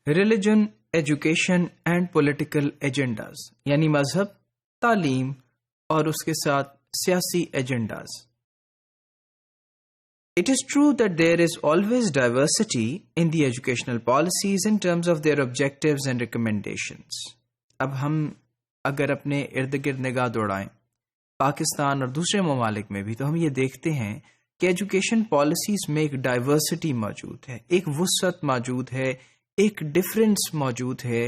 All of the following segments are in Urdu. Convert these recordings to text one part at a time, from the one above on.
Religion, education and political agendas, یعنی مذہب، تعلیم اور اس کے ساتھ سیاسی agendas. It is true that there is always diversity in the educational policies in terms of their objectives and recommendations. اب ہم اگر اپنے ارد گرد نگاہ دوڑائیں پاکستان اور دوسرے ممالک میں بھی، تو ہم یہ دیکھتے ہیں کہ ایجوکیشن پالیسیز میں ایک ڈائیورسٹی موجود ہے، ایک وسعت موجود ہے، ایک ڈفرینس موجود ہے.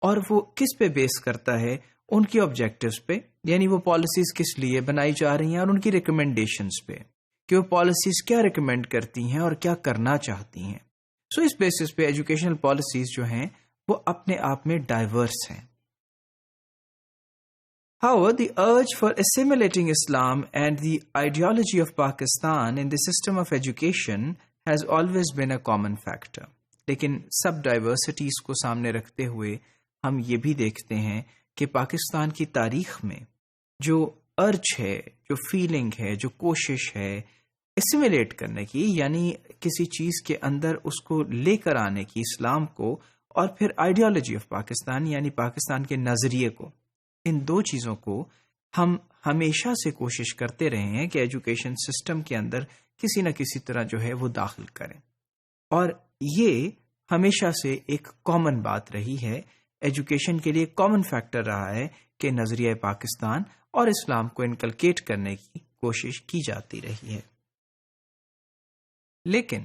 اور وہ کس پہ بیس کرتا ہے؟ ان کے آبجیکٹیوز پہ، یعنی وہ پالیسیز کس لیے بنائی جا رہی ہیں، اور ان کی ریکمنڈیشنز پہ کہ وہ پالیسیز کیا ریکمینڈ کرتی ہیں اور کیا کرنا چاہتی ہیں. سو اس بیسس پہ ایجوکیشنل پالیسیز جو ہیں وہ اپنے آپ میں ڈائیورس ہیں. However, the urge for assimilating Islam and the ideology of Pakistan in the system of education has always been a common factor. لیکن سب ڈائیورسٹیز کو سامنے رکھتے ہوئے ہم یہ بھی دیکھتے ہیں کہ پاکستان کی تاریخ میں جو ارج ہے، جو فیلنگ ہے، جو کوشش ہے اسیمیلیٹ کرنے کی، یعنی کسی چیز کے اندر اس کو لے کر آنے کی، اسلام کو، اور پھر آئیڈیالوجی آف پاکستان یعنی پاکستان کے نظریے کو، ان دو چیزوں کو ہم ہمیشہ سے کوشش کرتے رہے ہیں کہ ایجوکیشن سسٹم کے اندر کسی نہ کسی طرح جو ہے وہ داخل کریں. اور یہ ہمیشہ سے ایک کامن بات رہی ہے، ایجوکیشن کے لیے کامن فیکٹر رہا ہے کہ نظریہ پاکستان اور اسلام کو انکلکیٹ کرنے کی کوشش کی جاتی رہی ہے. لیکن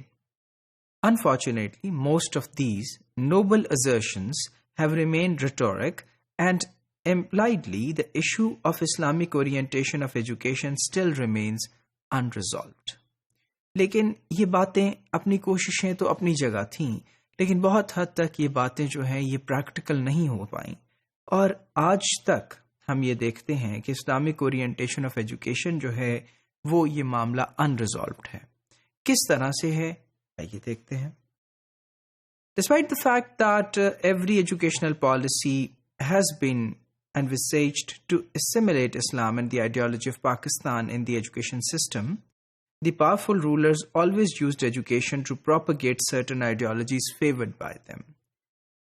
unfortunately most of these noble assertions have remained rhetoric, and impliedly the issue of Islamic orientation of education still remains unresolved. لیکن یہ باتیں، اپنی کوششیں تو اپنی جگہ تھیں، لیکن بہت حد تک یہ باتیں جو ہیں یہ پریکٹیکل نہیں ہو پائیں. اور آج تک ہم یہ دیکھتے ہیں کہ اسلامک اورینٹیشن آف ایجوکیشن جو ہے وہ یہ معاملہ انریزالوڈ ہے. کس طرح سے ہے آئیے دیکھتے ہیں. Despite the fact that every educational policy has been envisaged to assimilate Islam and the ideology of Pakistan in the education system, the powerful rulers always used education to propagate certain ideologies favored by them.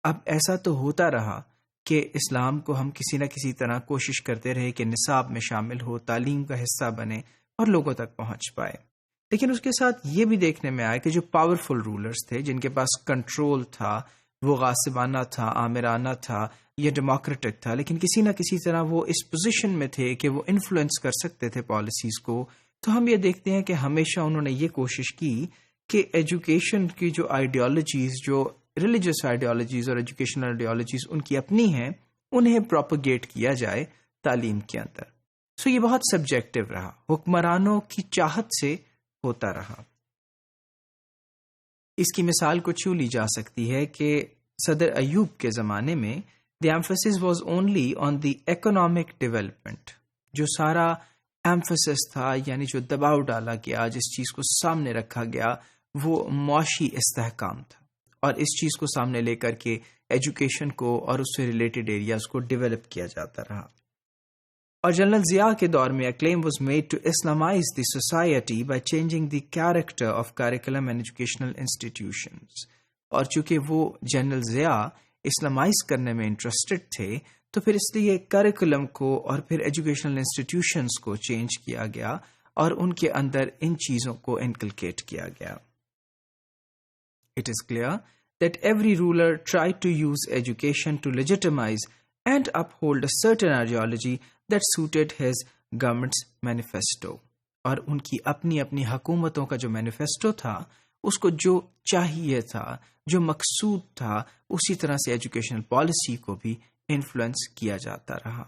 اب ایسا تو ہوتا رہا کہ اسلام کو ہم کسی نہ کسی طرح کوشش کرتے رہے کہ نصاب میں شامل ہو، تعلیم کا حصہ بنے اور لوگوں تک پہنچ پائے. لیکن اس کے ساتھ یہ بھی دیکھنے میں آیا کہ جو پاورفل رولرز تھے، جن کے پاس کنٹرول تھا، وہ غاصبانہ تھا، آمرانہ تھا یا ڈیموکریٹک تھا، لیکن کسی نہ کسی طرح وہ اس پوزیشن میں تھے کہ وہ انفلوئنس کر سکتے تھے پالیسیز کو. تو ہم یہ دیکھتے ہیں کہ ہمیشہ انہوں نے یہ کوشش کی کہ ایجوکیشن کی جو آئیڈیالوجیز، جو ریلیجس آئیڈیالوجیز اور ایجوکیشنل آئیڈیالوجیز ان کی اپنی ہیں، انہیں پروپیگیٹ کیا جائے تعلیم کے اندر. سو یہ بہت سبجیکٹو رہا، حکمرانوں کی چاہت سے ہوتا رہا. اس کی مثال کچھ یوں لی جا سکتی ہے کہ صدر ایوب کے زمانے میں the emphasis was only on the economic development. جو سارا emphasis تھا، یعنی جو دباؤ ڈالا گیا، جس چیز کو سامنے رکھا گیا، وہ معاشی استحکام تھا، اور اس چیز کو سامنے لے کر کے ایجوکیشن کو اور اس سے ریلیٹڈ ایریاز کو ڈیولپ کیا جاتا رہا. اور جنرل ضیاء کے دور میں a claim was made to Islamize the society by changing the character of curriculum and educational institutions. اور چونکہ وہ جنرل ضیاء اسلامائز کرنے میں انٹرسٹڈ تھے، تو پھر اس لیے کریکولم کو اور پھر ایجوکیشنل انسٹیٹیوشنز کو چینج کیا گیا اور ان کے اندر ان چیزوں کو انکلکیٹ کیا گیا. It is clear that every ruler tried to use education to legitimize and uphold a certain ideology that suited his government's manifesto. اور ان کی اپنی اپنی حکومتوں کا جو مینیفیسٹو تھا، اس کو جو چاہیے تھا، جو مقصود تھا، اسی طرح سے ایجوکیشنل پالیسی کو بھی انفلوئنس کیا جاتا رہا.